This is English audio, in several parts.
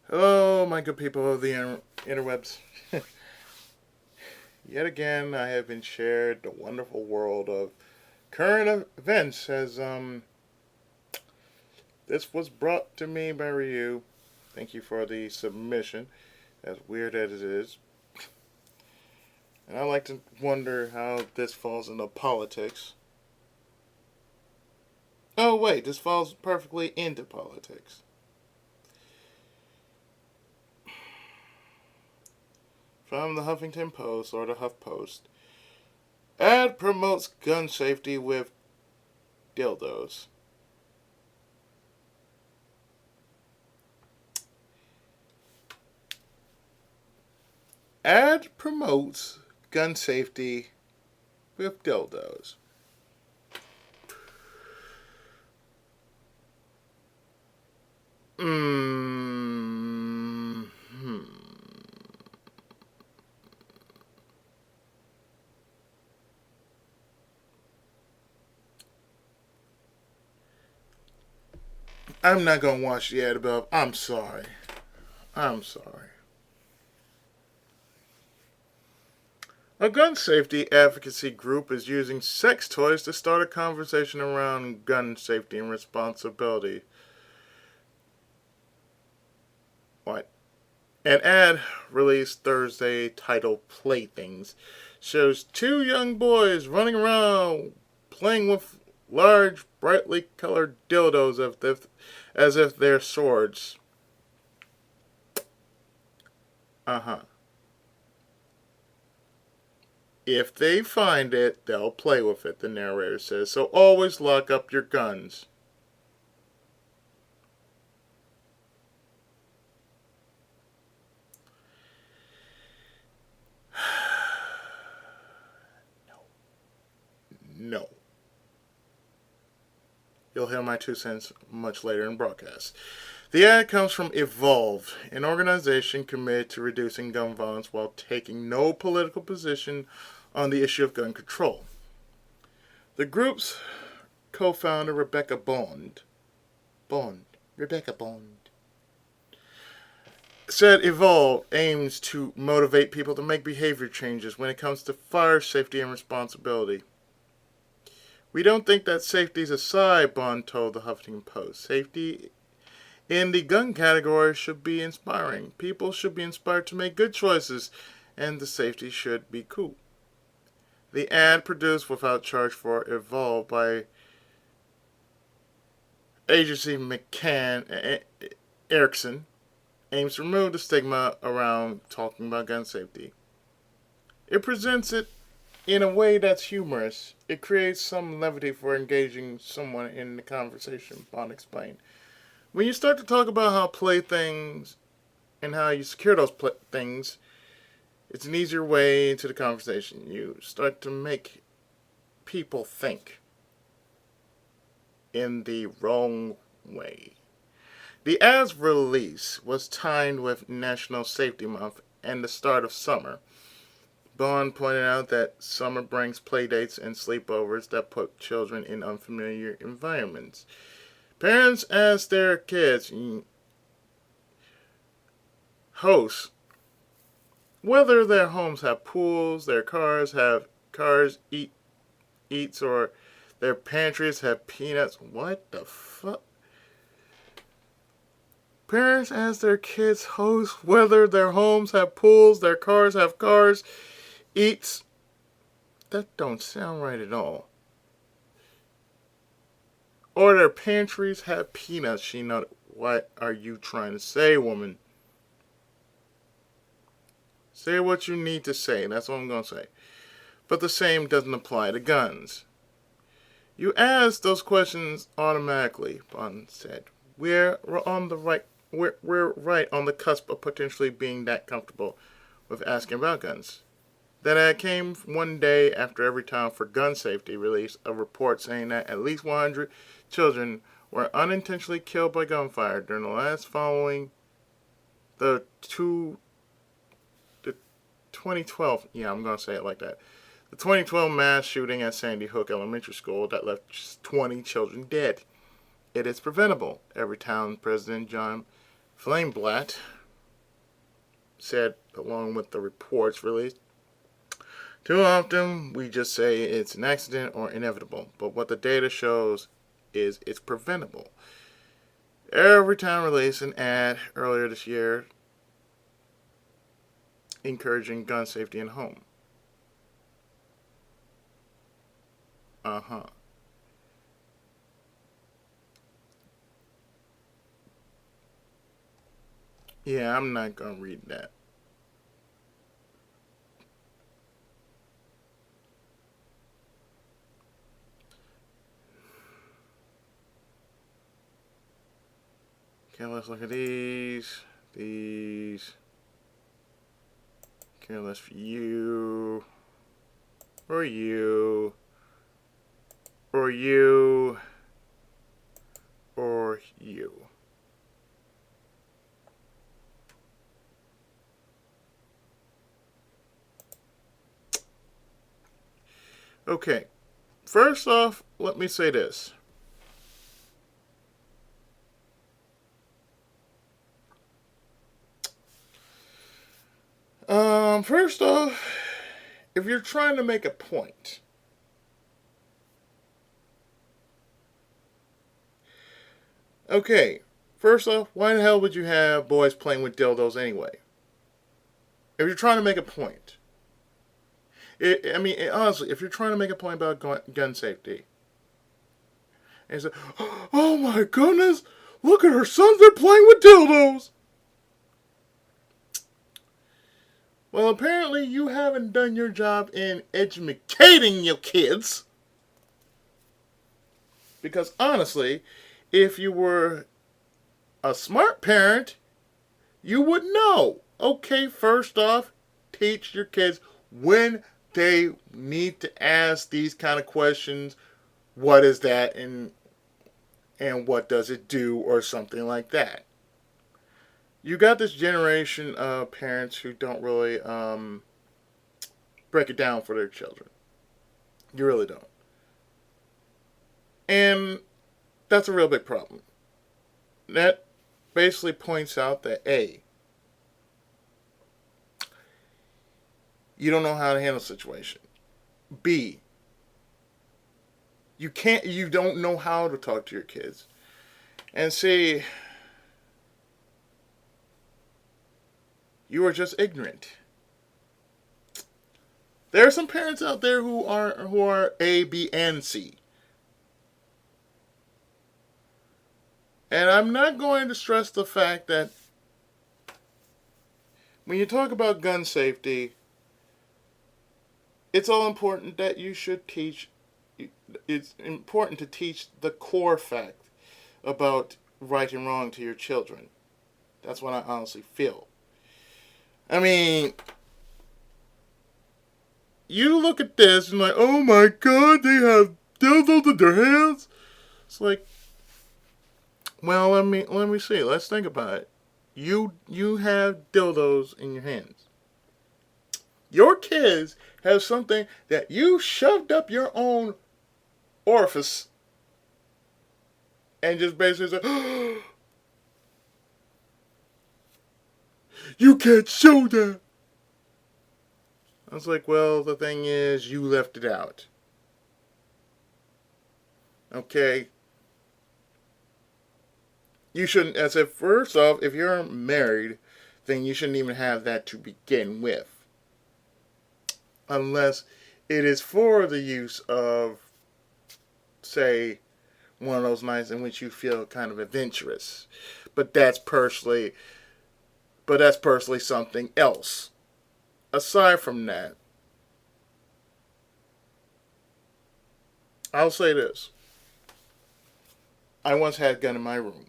Hello, my good people of the interwebs. Yet again, I have been shared the wonderful world of current events as this was brought to me by Ryu. Thank you for the submission, as weird as it is. And I like to wonder how this falls into politics. Oh wait, this falls perfectly into politics. From the Huffington Post or the Huff Post. Ad promotes gun safety with dildos. Ad promotes gun safety with dildos. Hmm. I'm not gonna watch the ad above. I'm sorry. I'm sorry. A gun safety advocacy group is using sex toys to start a conversation around gun safety and responsibility. What? An ad released Thursday titled Playthings shows two young boys running around playing with large, brightly colored dildos as if they're swords. Uh huh. If they find it, they'll play with it, the narrator says, so always lock up your guns. No. You'll hear my 2 cents much later in broadcast. The ad comes from Evolve, an organization committed to reducing gun violence while taking no political position on the issue of gun control. The group's co-founder Rebecca Bond, said Evolve aims to motivate people to make behavior changes when it comes to fire safety and responsibility. We don't think that safety is a side, Bond told the Huffington Post. Safety in the gun category should be inspiring. People should be inspired to make good choices, and the safety should be cool. The ad, produced without charge for Evolve by agency McCann Erickson, aims to remove the stigma around talking about gun safety. It presents it in a way that's humorous. It creates some levity for engaging someone in the conversation, Bond explained. When you start to talk about how playthings and how you secure those things, it's an easier way into the conversation. You start to make people think in the wrong way. The ad's release was timed with National Safety Month and the start of summer. Bond pointed out that summer brings playdates and sleepovers that put children in unfamiliar environments. Parents ask their kids hosts whether their homes have pools, their cars have eats, or their pantries have peanuts. What the fuck? Parents ask their kids hosts whether their homes have pools, their cars have eats. That don't sound right at all. Or their pantries have peanuts. She noted. What are you trying to say, woman? Say what you need to say. That's all I'm going to say. But the same doesn't apply to guns. You ask those questions automatically, Bond said. We're on the right. We're right on the cusp of potentially being that comfortable with asking about guns. That ad came one day after Every Town for Gun Safety released a report saying that at least 100 children were unintentionally killed by gunfire during the last following the 2012, yeah, I'm going to say it like that, the 2012 mass shooting at Sandy Hook Elementary School that left just 20 children dead. It is preventable, Every Town President John Flameblatt said along with the reports released. Too often, we just say it's an accident or inevitable, but what the data shows is it's preventable. Every town released an ad earlier this year encouraging gun safety in home. Uh-huh. Yeah, I'm not gonna read that. Okay, let's look at these. These. Okay, let's for you. Or you. Or you. Or you. Okay. First off, let me say this. First off, if you're trying to make a point, okay, first off, why the hell would you have boys playing with dildos anyway? If you're trying to make a point, honestly, if you're trying to make a point about gun safety, and say, oh my goodness, look at her sons, they're playing with dildos. Well, apparently you haven't done your job in educating your kids. Because honestly, if you were a smart parent, you would know. Okay, first off, teach your kids when they need to ask these kind of questions. What is that and what does it do or something like that. You got this generation of parents who don't really break it down for their children. You really don't. And that's a real big problem. That basically points out that A, you don't know how to handle a situation. B, you don't know how to talk to your kids. And C, you are just ignorant. There are some parents out there who are A, B, and C. And I'm not going to stress the fact that when you talk about gun safety, it's all important that you should teach. It's important to teach the core fact about right and wrong to your children. That's what I honestly feel. I mean, you look at this and like, oh my god, they have dildos in their hands. It's like, well, let me see. Let's think about it. You have dildos in your hands. Your kids have something that you shoved up your own orifice and just basically say, you can't show that. I was like, well, the thing is, you left it out. Okay? You shouldn't, as if, first off, if you're married, then you shouldn't even have that to begin with. Unless it is for the use of, say, one of those nights in which you feel kind of adventurous. But that's personally something else. Aside from that, I'll say this. I once had a gun in my room.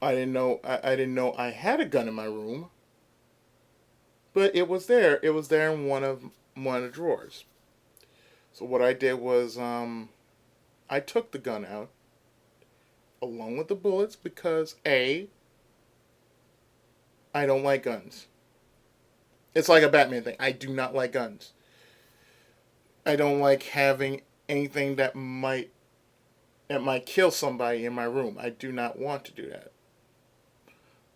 I didn't know I had a gun in my room, but it was there. It was there in one of the drawers. So what I did was I took the gun out along with the bullets because A, I don't like guns. It's like a Batman thing. I do not like guns. I don't like having anything that might It might kill somebody in my room. I do not want to do that.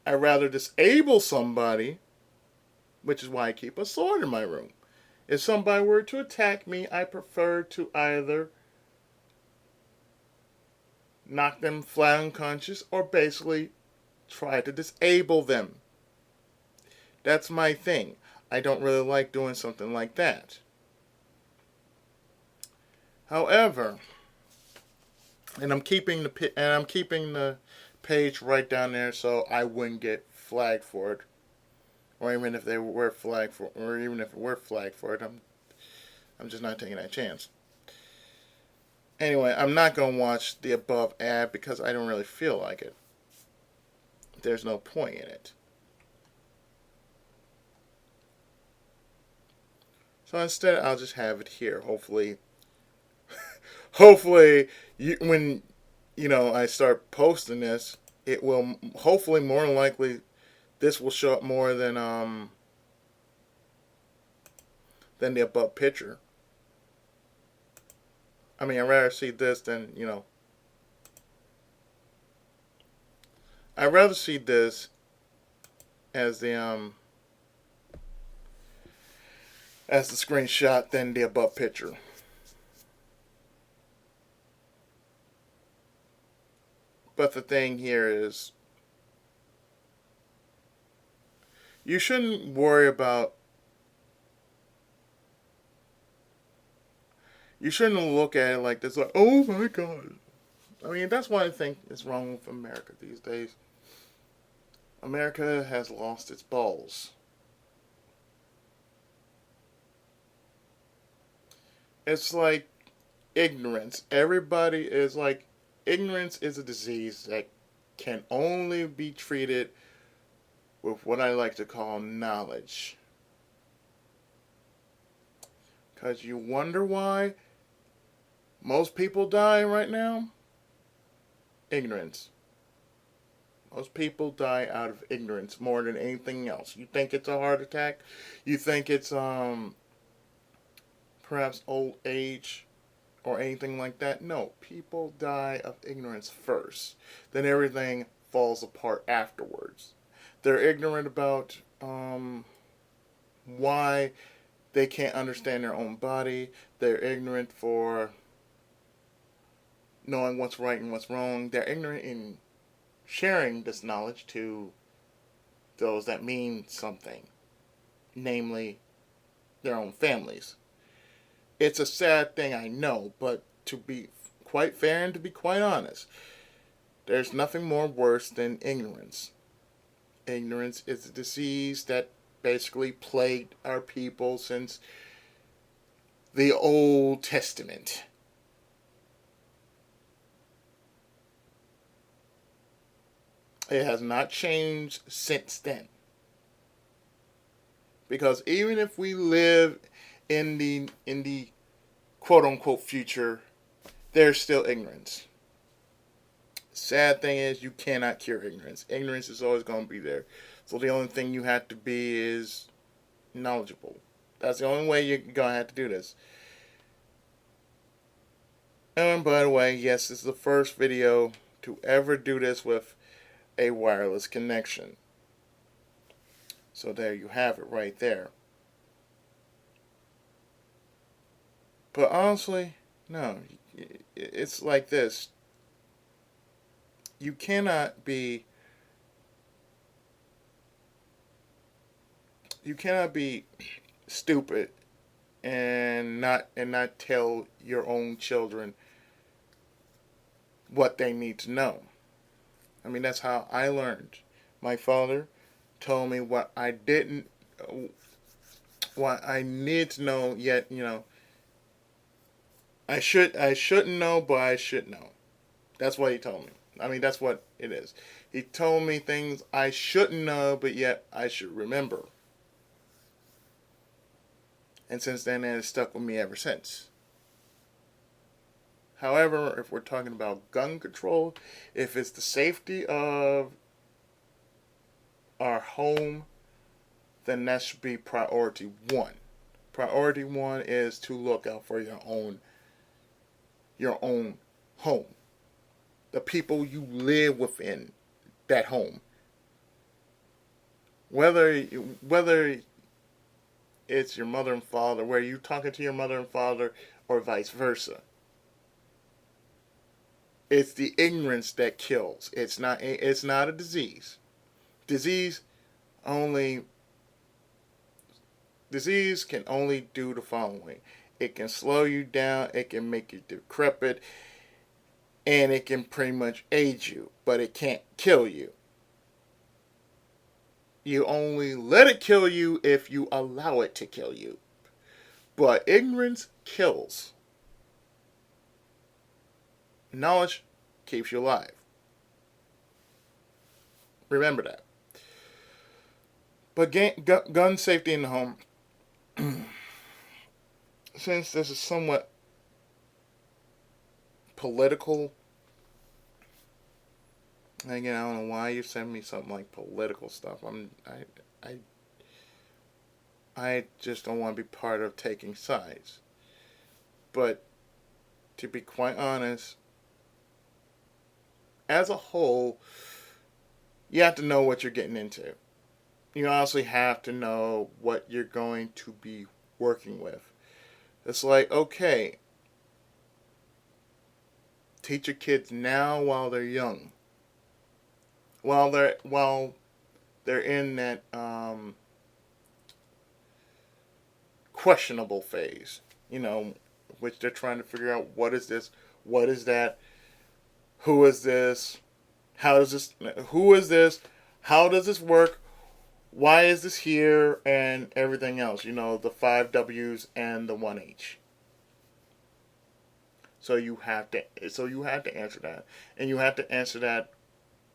I'd rather disable somebody, which is why I keep a sword in my room. If somebody were to attack me, I prefer to either knock them flat unconscious or basically try to disable them. That's my thing. I don't really like doing something like that. However, I'm keeping the page right down there so I wouldn't get flagged for it, or even if they were flagged for, or even if it were flagged for it, I'm just not taking that chance. Anyway, I'm not gonna watch the above ad because I don't really feel like it. There's no point in it. So instead, I'll just have it here. Hopefully, when I start posting this, it will hopefully more than likely this will show up more than the above picture. I mean, I'd rather see this than I'd rather see this as the screenshot than the above picture. But the thing here is, you shouldn't worry about. You shouldn't look at it like this, like, oh my God. I mean, that's what I think is wrong with America these days. America has lost its balls. It's like ignorance. Everybody is like, ignorance is a disease that can only be treated with what I like to call knowledge. Because you wonder why most people die right now? Ignorance. Most people die out of ignorance more than anything else. You think it's a heart attack? You think it's perhaps old age or anything like that? No, people die of ignorance first. Then everything falls apart afterwards. They're ignorant about why they can't understand their own body. They're ignorant for knowing what's right and what's wrong. They're ignorant in sharing this knowledge to those that mean something, namely their own families. It's a sad thing, I know, but to be quite fair and to be quite honest, there's nothing more worse than ignorance. Ignorance is a disease that basically plagued our people since the Old Testament. It has not changed since then. Because even if we live in the quote unquote future, there's still ignorance. Sad thing is, you cannot cure ignorance. Ignorance is always going to be there. So the only thing you have to be is knowledgeable. That's the only way you're going to have to do this. And by the way, yes, this is the first video to ever do this with a wireless connection. So there you have it right there. But honestly, no. It's like this. You cannot be stupid and not tell your own children what they need to know. I mean, that's how I learned. My father told me what I need to know, yet I shouldn't know, but I should know. That's what he told me. I mean, that's what it is. He told me things I shouldn't know, but yet I should remember. And since then, it has stuck with me ever since. However, if we're talking about gun control, if it's the safety of our home, then that should be priority one. Priority one is to look out for your own home. the people you live within that home. Whether it's your mother and father, where you talking to your mother and father, or vice versa. It's the ignorance that kills. It's not a disease. Disease only disease can only do the following. It can slow you down, it can make you decrepit, and it can pretty much age you, but it can't kill you. You only let it kill you if you allow it to kill you. But ignorance kills. Knowledge keeps you alive. Remember that. But gun safety in the home, since this is somewhat political, again, I don't know why you send me something like political stuff. I just don't want to be part of taking sides. But to be quite honest, as a whole, you have to know what you're getting into. You honestly have to know what you're going to be working with. It's like, okay, teach your kids now while they're young. While they're in that questionable phase, which they're trying to figure out what is this, what is that, who is this, who is this, how does this work, why is this here, and everything else, the 5 W's and the 1 H. So you have to answer that, and you have to answer that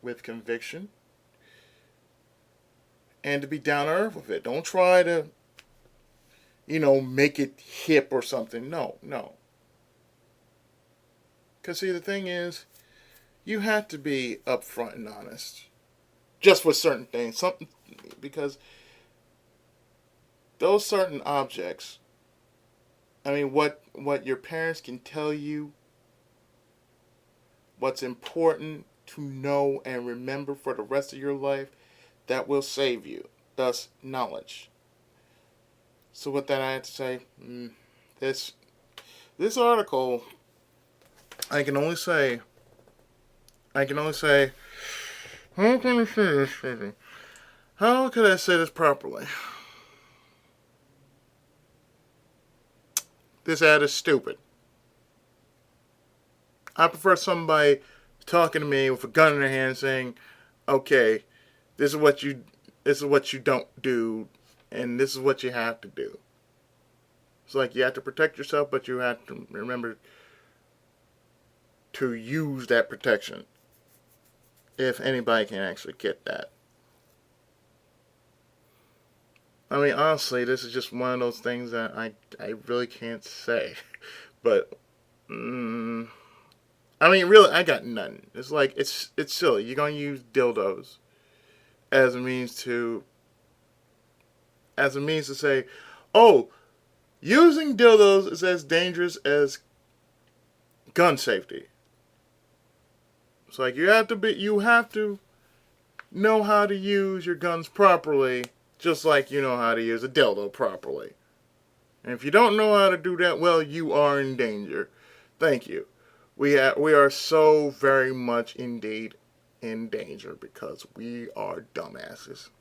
with conviction, and to be down to earth with it. Don't try to, make it hip or something. No. Because, see, the thing is, you have to be upfront and honest. Just with certain things. Because those certain objects, what your parents can tell you, what's important to know and remember for the rest of your life, that will save you. Thus, knowledge. So with that, I have to say, this article, I can only say, how can I say this? How could I say this properly? This ad is stupid. I prefer somebody talking to me with a gun in their hand saying, okay, this is what you don't do, and this is what you have to do. It's like you have to protect yourself, but you have to remember to use that protection. If anybody can actually get that. Honestly, this is just one of those things that I really can't say. But, really, I got nothing. It's like, it's silly. You're going to use dildos as a means to say, oh, using dildos is as dangerous as gun safety. It's like you have to know how to use your guns properly, just like you know how to use a dildo properly. And if you don't know how to do that, well, you are in danger. Thank you. We are so very much indeed in danger because we are dumbasses.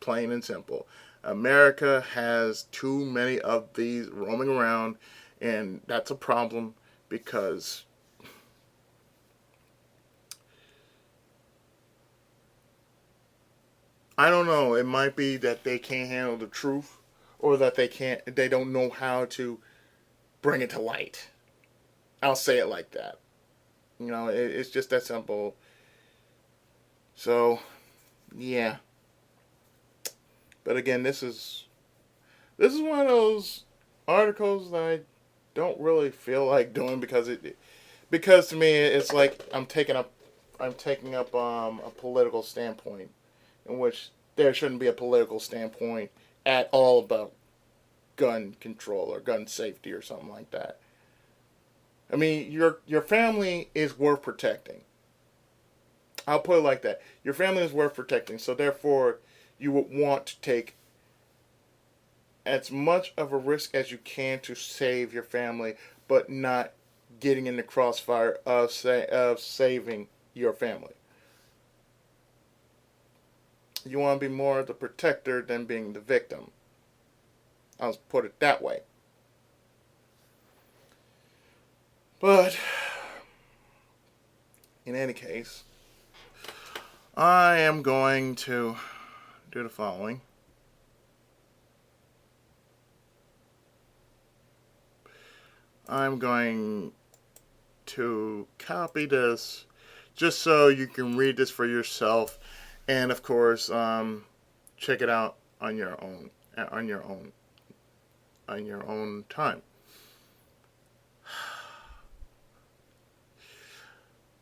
Plain and simple. America has too many of these roaming around, and that's a problem because I don't know, it might be that they can't handle the truth or that they don't know how to bring it to light. I'll say it like that. It's just that simple. So, yeah. But again, this is one of those articles that I don't really feel like doing because to me it's like I'm taking up a political standpoint in which there shouldn't be a political standpoint at all about gun control or gun safety or something like that. Your family is worth protecting. I'll put it like that. Your family is worth protecting, so therefore you would want to take as much of a risk as you can to save your family, but not getting in the crossfire of saving your family. You want to be more the protector than being the victim. I'll put it that way. But in any case, I am going to do the following. I'm going to copy this just so you can read this for yourself, and of course, check it out on your own time.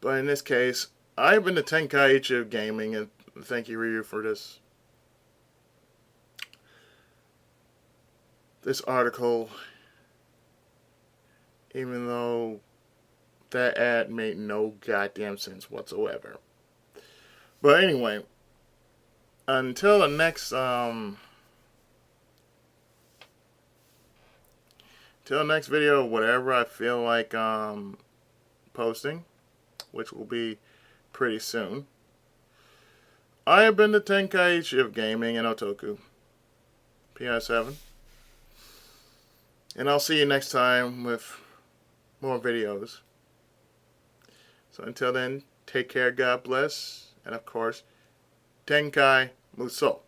But in this case, I've been the Tenkaichi of gaming, and thank you, Ryu, for this article. Even though that ad made no goddamn sense whatsoever. But anyway, until the next video, whatever I feel like posting, which will be pretty soon. I have been the Tenkaichi of gaming and Otaku. PS7. And I'll see you next time with more videos. So until then, take care, God bless, and of course, Tenkai Muso.